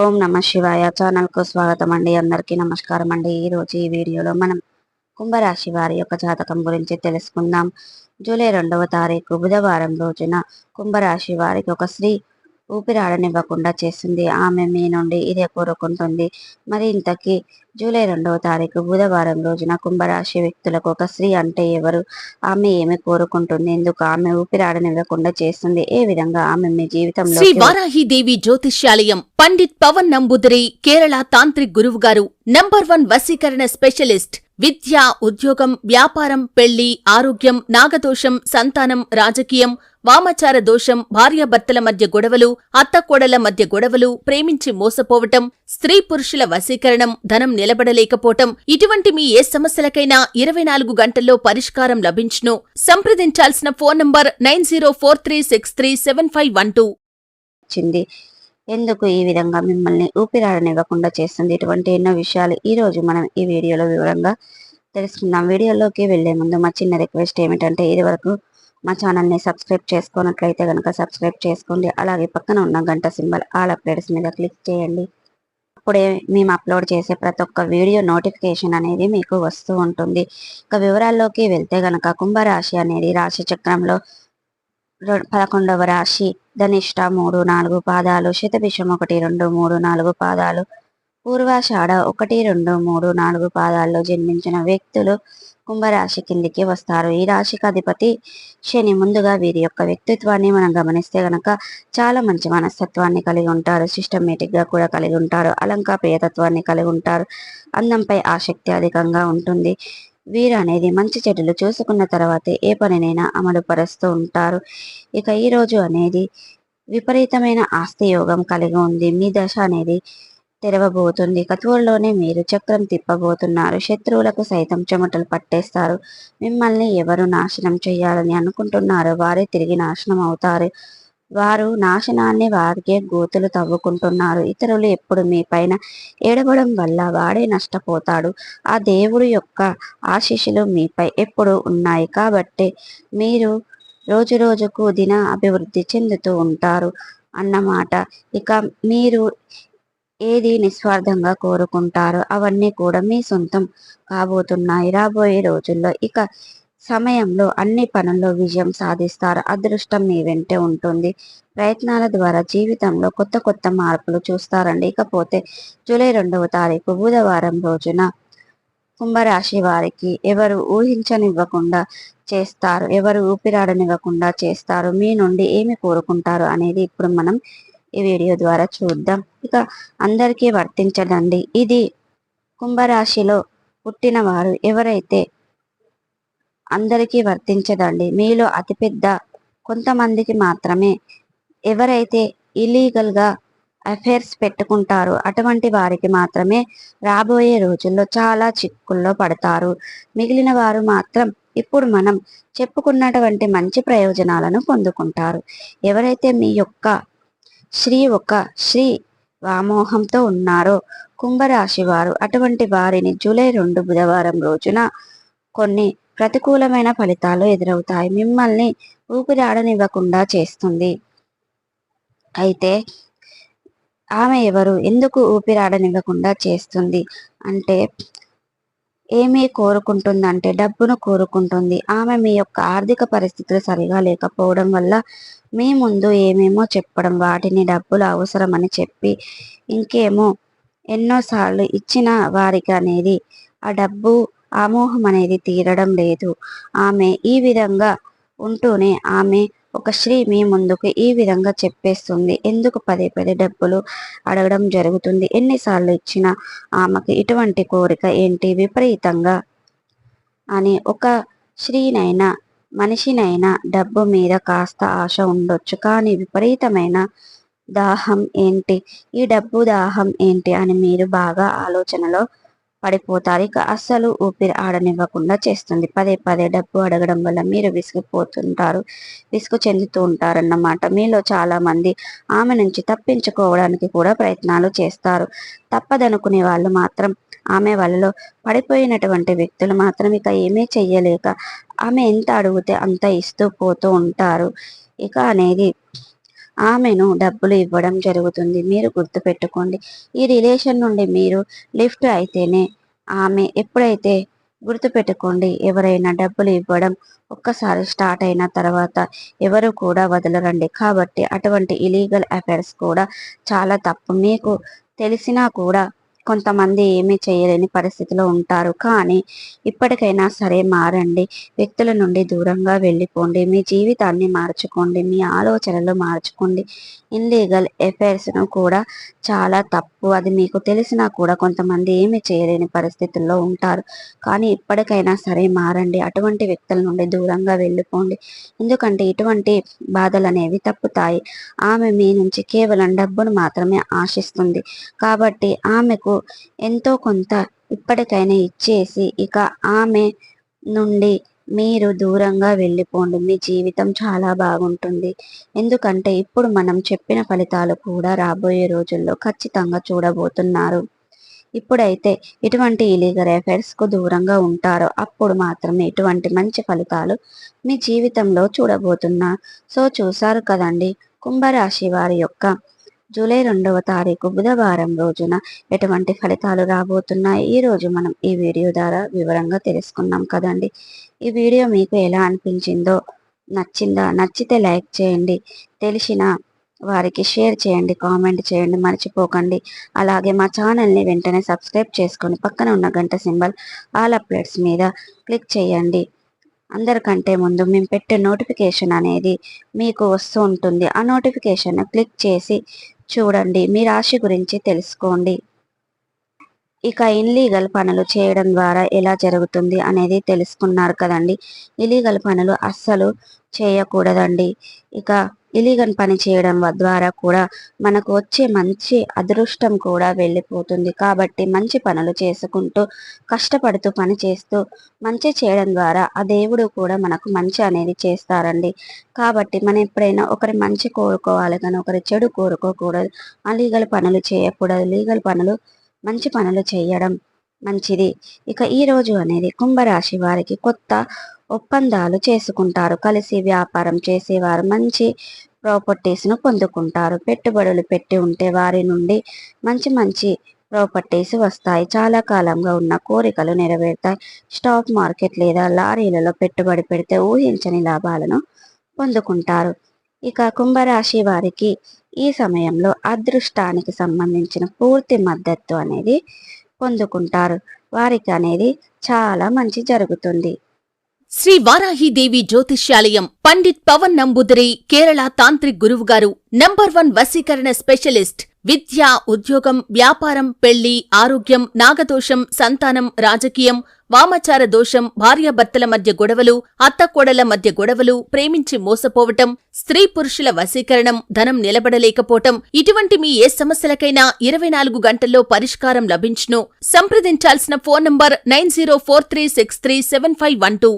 ఓం నమ శివాయ ఛానల్ కు స్వాగతం అండి. అందరికీ నమస్కారం అండి. ఈ రోజు ఈ వీడియోలో మనం కుంభరాశి వారి యొక్క జాతకం గురించి తెలుసుకుందాం. జూలై 2వ తారీఖు బుధవారం రోజున కుంభరాశి వారికి ఒక స్త్రీ ఊపిరాడనివ్వకుండా చేస్తుంది. ఆమె మీ నుండి ఇదే కోరుకుంటుంది. మరి ఇంతకీ జూలై 2వ తారీఖు బుధవారం రోజున కుంభరాశి వ్యక్తులకు ఒక స్త్రీ అంటే ఎవరు? ఆమె ఏమి కోరుకుంటుంది? ఎందుకు ఆమె ఊపిరాడనివ్వకుండా చేస్తుంది? ఏ విధంగా ఆమె మీ జీవితంలో శ్రీ వారాహిదేవి జ్యోతిష్యాలయం పండిత్ పవన్ నంబుదరి కేరళ తాంత్రిక్ గురువు గారు నంబర్ 1 వశీకరణ స్పెషలిస్ట్. విద్య, ఉద్యోగం, వ్యాపారం, పెళ్లి, ఆరోగ్యం, నాగదోషం, సంతానం, రాజకీయం, వామాచార దోషం, భార్యాభర్తల మధ్య గొడవలు, అత్తకోడళ్ల మధ్య గొడవలు, ప్రేమించి మోసపోవటం, స్త్రీ పురుషుల వశీకరణం, ధనం నిలబడలేకపోవటం, ఇటువంటి మీ ఏ సమస్యలకైనా 24 గంటల్లో పరిష్కారం లభించును. సంప్రదించాల్సిన ఫోన్ నంబర్ 9043637512. వచ్చింది. ఎందుకు ఈ విధంగా మిమ్మల్ని ఊపిరాడనివ్వకుండా చేస్తుంది? ఇటువంటి ఎన్నో విషయాలు ఈ రోజు మనం ఈ వీడియోలో వివరంగా తెలుసుకుందాం. వీడియోలోకి వెళ్లే ముందు మా చిన్న రిక్వెస్ట్ ఏమిటంటే, ఇది వరకు మా ఛానల్ని సబ్స్క్రైబ్ చేసుకున్నట్లయితే కనుక సబ్స్క్రైబ్ చేసుకోండి. అలాగే పక్కన ఉన్న గంట సింబల్ ఆల్ అప్డేట్స్ మీద క్లిక్ చేయండి. అప్పుడే మేము అప్లోడ్ చేసే ప్రతి ఒక్క వీడియో నోటిఫికేషన్ అనేది మీకు వస్తూ ఉంటుంది. ఇక వివరాల్లోకి వెళ్తే గనక కుంభరాశి అనేది రాశి చక్రంలో 11వ రాశి. ధనిష్ట 3, 4 పాదాలు, శతభిషం 1, 2, 3, 4 పాదాలు, పూర్వాషాఢ 1, 2, 3, 4 పాదాల్లో జన్మించిన వ్యక్తులు కుంభరాశి కిందికి వస్తారు. ఈ రాశికి అధిపతి శని. ముందుగా వీరి యొక్క వ్యక్తిత్వాన్ని మనం గమనిస్తే గనక చాలా మంచి మనస్తత్వాన్ని కలిగి ఉంటారు. సిస్టమేటిక్ గా కూడా కలిగి ఉంటారు. అలంకాప్రియతత్వాన్ని కలిగి ఉంటారు. అందంపై ఆసక్తి అధికంగా ఉంటుంది. వీరు అనేది మంచి చెడులు చూసుకున్న తర్వాతే ఏ పనినైనా అమలు పరుస్తూ ఉంటారు. ఇక ఈ రోజు అనేది విపరీతమైన ఆస్తి యోగం కలిగి ఉంది. మీ దశ అనేది తెరవబోతుంది. ఇక త్వరలోనే మీరు చక్రం తిప్పబోతున్నారు. శత్రువులకు సైతం చెమటలు పట్టేస్తారు. మిమ్మల్ని ఎవరు నాశనం చేయాలని అనుకుంటున్నారో వారే తిరిగి నాశనం అవుతారు. వారు నాశనాన్ని వారికే గోతులు తవ్వుకుంటున్నారు. ఇతరులు ఎప్పుడు మీ పైన ఏడవడం వల్ల వాడే నష్టపోతాడు. ఆ దేవుడు యొక్క ఆశీస్సులు మీపై ఎప్పుడు ఉన్నాయి కాబట్టి మీరు రోజు రోజుకు దిన అభివృద్ధి చెందుతూ ఉంటారు అన్నమాట. ఇక మీరు ఏది నిస్వార్థంగా కోరుకుంటారో అవన్నీ కూడా మీ సొంతం కాబోతున్నాయి రాబోయే రోజుల్లో. ఇక సమయంలో అన్ని పనుల్లో విజయం సాధిస్తారు. అదృష్టం మీ వెంటే ఉంటుంది. ప్రయత్నాల ద్వారా జీవితంలో కొత్త కొత్త మార్పులు చూస్తారండి. ఇకపోతే జూలై 2వ తారీఖు బుధవారం రోజున కుంభరాశి వారికి ఎవరు ఊహించనివ్వకుండా చేస్తారు, ఎవరు ఊపిరాడనివ్వకుండా చేస్తారు, మీ నుండి ఏమి కోరుకుంటారు అనేది ఇప్పుడు మనం ఈ వీడియో ద్వారా చూద్దాం. ఇక అందరికీ వర్తించదండి ఇది. కుంభరాశిలో పుట్టిన వారు ఎవరైతే అందరికీ వర్తించదండి. మీలో అతిపెద్ద కొంతమందికి మాత్రమే ఎవరైతే ఇల్లీగల్ గా అఫైర్స్ పెట్టుకుంటారో అటువంటి వారికి మాత్రమే రాబోయే రోజుల్లో చాలా చిక్కుల్లో పడతారు. మిగిలిన వారు మాత్రం ఇప్పుడు మనం చెప్పుకున్నటువంటి మంచి ప్రయోజనాలను పొందుకుంటారు. ఎవరైతే మీ యొక్క శ్రీ వ్యామోహంతో ఉన్నారో కుంభరాశి వారు, అటువంటి వారిని జూలై 2 బుధవారం రోజున కొన్ని ప్రతికూలమైన ఫలితాలు ఎదురవుతాయి. మిమ్మల్ని ఊపిరాడనివ్వకుండా చేస్తుంది. అయితే ఆమె ఎవరు? ఎందుకు ఊపిరాడనివ్వకుండా చేస్తుంది అంటే, ఏమీ కోరుకుంటుందంటే డబ్బును కోరుకుంటుంది. ఆమె మీ యొక్క ఆర్థిక పరిస్థితులు సరిగా లేకపోవడం వల్ల మీ ముందు ఏమేమో చెప్పడం, వాటిని డబ్బులు అవసరమని చెప్పి ఇంకేమో ఎన్నోసార్లు ఇచ్చిన వారికి అనేది ఆ డబ్బు ఆమోహం అనేది తీరడం లేదు. ఆమె ఈ విధంగా ఉంటూనే ఆమె ఒక స్త్రీ మీ ముందుకు ఈ విధంగా చెప్పేస్తుంది. ఎందుకు పదే పదే డబ్బులు అడగడం జరుగుతుంది? ఎన్నిసార్లు ఇచ్చినా ఆమెకు ఇటువంటి కోరిక ఏంటి విపరీతంగా అని. ఒక స్త్రీనైనా మనిషినైనా డబ్బు మీద కాస్త ఆశ ఉండొచ్చు, కానీ విపరీతమైన దాహం ఏంటి, ఈ డబ్బు దాహం ఏంటి అని మీరు బాగా ఆలోచనలో పడిపోతారు. ఇక అస్సలు ఊపిరి ఆడనివ్వకుండా చేస్తుంది. పదే పదే డబ్బు అడగడం వల్ల మీరు విసుగు చెందుతూ ఉంటారన్నమాట. మీలో చాలా మంది ఆమె నుంచి తప్పించుకోవడానికి కూడా ప్రయత్నాలు చేస్తారు. తప్పదనుకునే వాళ్ళు మాత్రం, ఆమె వలలో పడిపోయినటువంటి వ్యక్తులు మాత్రం ఇక ఏమీ చెయ్యలేక ఆమె ఎంత అడిగితే అంత ఇస్తూ పోతూ ఉంటారు. ఇక అనేది ఆమెను డబ్బులు ఇవ్వడం జరుగుతుంది. మీరు గుర్తుపెట్టుకోండి. ఈ రిలేషన్ నుండి మీరు లిఫ్ట్ అయితేనే ఆమె ఎప్పుడైతే గుర్తుపెట్టుకోండి, ఎవరైనా డబ్బులు ఇవ్వడం ఒక్కసారి స్టార్ట్ అయిన తర్వాత ఎవరు కూడా వదలరండి. కాబట్టి అటువంటి ఇలీగల్ అఫైర్స్ కూడా చాలా తప్పు. మీకు తెలిసినా కూడా కొంతమంది ఏమీ చేయలేని పరిస్థితిలో ఉంటారు. కానీ ఇప్పటికైనా సరే మారండి. వ్యక్తుల నుండి దూరంగా వెళ్ళిపోండి. మీ జీవితాన్ని మార్చుకోండి. మీ ఆలోచనలు మార్చుకోండి. ఇన్లీగల్ అఫైర్స్ను కూడా చాలా తప్పు. అది మీకు తెలిసినా కూడా కొంతమంది ఏమీ చేయలేని పరిస్థితుల్లో ఉంటారు. కానీ ఇప్పటికైనా సరే మారండి. అటువంటి వ్యక్తుల నుండి దూరంగా వెళ్ళిపోండి. ఎందుకంటే ఇటువంటి బాధలు అనేవి తప్పుతాయి. ఆమె మీ నుంచి కేవలం డబ్బును మాత్రమే ఆశిస్తుంది. కాబట్టి ఆమెకు ఎంతో కొంత ఇప్పటికైనా ఇచ్చేసి ఇక ఆమె నుండి మీరు దూరంగా వెళ్ళిపోండి. మీ జీవితం చాలా బాగుంటుంది. ఎందుకంటే ఇప్పుడు మనం చెప్పిన ఫలితాలు కూడా రాబోయే రోజుల్లో ఖచ్చితంగా చూడబోతున్నారు. ఇప్పుడైతే ఇటువంటి ఇలీగల్ అఫైర్స్కు దూరంగా ఉంటారో అప్పుడు మాత్రమే ఇటువంటి మంచి ఫలితాలు మీ జీవితంలో చూడబోతున్నా. సో చూసారు కదండి, కుంభరాశి వారి యొక్క జూలై 2వ తారీఖు బుధవారం రోజున ఎటువంటి ఫలితాలు రాబోతున్నాయి ఈ రోజు మనం ఈ వీడియో ద్వారా వివరంగా తెలుసుకున్నాం కదండి. ఈ వీడియో మీకు ఎలా అనిపించిందో, నచ్చిందా? నచ్చితే లైక్ చేయండి, తెలిసిన వారికి షేర్ చేయండి, కామెంట్ చేయండి, మర్చిపోకండి. అలాగే మా ఛానల్ని వెంటనే సబ్స్క్రైబ్ చేసుకొని పక్కన ఉన్న గంట సింబల్ ఆల్ అప్డేట్స్ మీద క్లిక్ చేయండి. అందరికంటే ముందు మేము పెట్టే నోటిఫికేషన్ అనేది మీకు వస్తూ ఉంటుంది. ఆ నోటిఫికేషన్ క్లిక్ చేసి చూడండి, మీ రాశి గురించి తెలుసుకోండి. ఇక ఇన్లీగల్ పనులు చేయడం ద్వారా ఎలా జరుగుతుంది అనేది తెలుసుకున్నారు కదండి. ఇలీగల్ పనులు అస్సలు చేయకూడదండి. ఇక ఇలీగల్ పని చేయడం ద్వారా కూడా మనకు వచ్చే మంచి అదృష్టం కూడా వెళ్ళిపోతుంది. కాబట్టి మంచి పనులు చేసుకుంటూ కష్టపడుతూ పని చేస్తూ మంచి చేయడం ద్వారా ఆ దేవుడు కూడా మనకు మంచి అనేది చేస్తారండి. కాబట్టి మనం ఎప్పుడైనా ఒకరి మంచి కోరుకోవాలి కానీ ఒకరి చెడు కోరుకోకూడదు. అలీగల్ పనులు చేయకూడదు. లీగల్ పనులు, మంచి పనులు చేయడం మంచిది. ఇక ఈ రోజు అనేది కుంభరాశి వారికి కొత్త ఒప్పందాలు చేసుకుంటారు. కలిసి వ్యాపారం చేసేవారు మంచి ప్రాపర్టీస్ను పొందుకుంటారు. పెట్టుబడులు పెట్టి ఉంటే వారి నుండి మంచి మంచి ప్రాపర్టీస్ వస్తాయి. చాలా కాలంగా ఉన్న కోరికలు నెరవేరుతాయి. స్టాక్ మార్కెట్ లేదా లారీలలో పెట్టుబడి పెడితే ఊహించని లాభాలను పొందుకుంటారు. ఇక కుంభరాశి వారికి ఈ సమయంలో అదృష్టానికి సంబంధించిన పూర్తి మద్దతు అనేది పొందుకుంటారు. వారికి అనేది చాలా మంచి జరుగుతుంది. శ్రీ వారాహిదేవి జ్యోతిష్యాలయం పండిత్ పవన్ నంబూదిరి కేరళ తాంత్రిక్ గురువుగారు నంబర్ 1 వశీకరణ స్పెషలిస్ట్. విద్య, ఉద్యోగం, వ్యాపారం, పెళ్లి, ఆరోగ్యం, నాగదోషం, సంతానం, రాజకీయం, వామాచార దోషం, భార్యాభర్తల మధ్య గొడవలు, అత్తకోడల మధ్య గొడవలు, ప్రేమించి మోసపోవటం, స్త్రీ పురుషుల వశీకరణం, ధనం నిలబడలేకపోవటం, ఇటువంటి మీ ఏ సమస్యలకైనా 24 గంటల్లో పరిష్కారం లభించును. సంప్రదించాల్సిన ఫోన్ నంబర్ 9043637512.